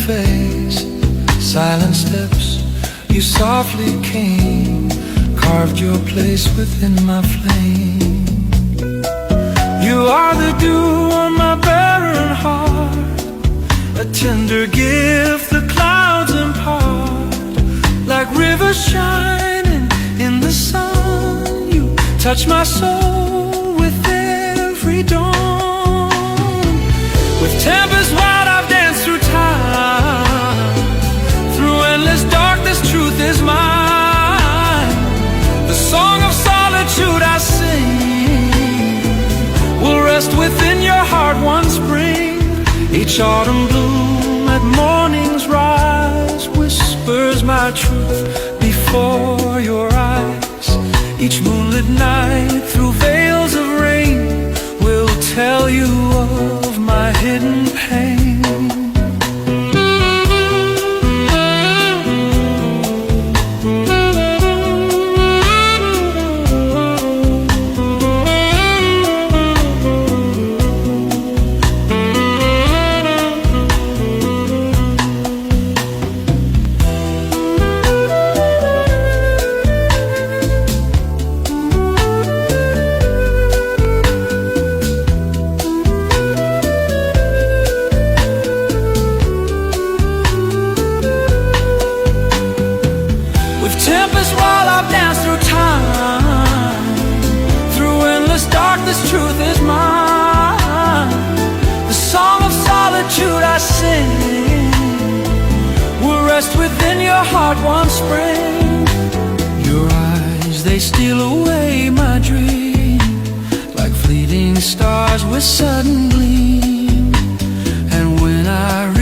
face. Silent steps, you softly came, carved your place within my flame. You are the dew on my barren heart, a tender gift the clouds impart. Like rivers shining in the sun, you touch my soul with every dawn. With tempest wild I've danced through time, through endless darkness truth is mine. The song of solitude I sing will rest within your heart one spring. Each autumn bloom at morning's rise whispers my truth before your eyes. Each moonlit night through veils of rain will tell you of my hidden pain. Tempest while I've danced through time, through endless darkness truth is mine. The song of solitude I sing will rest within your heart one spring. Your eyes, they steal away my dream, like fleeting stars with sudden gleam. And when I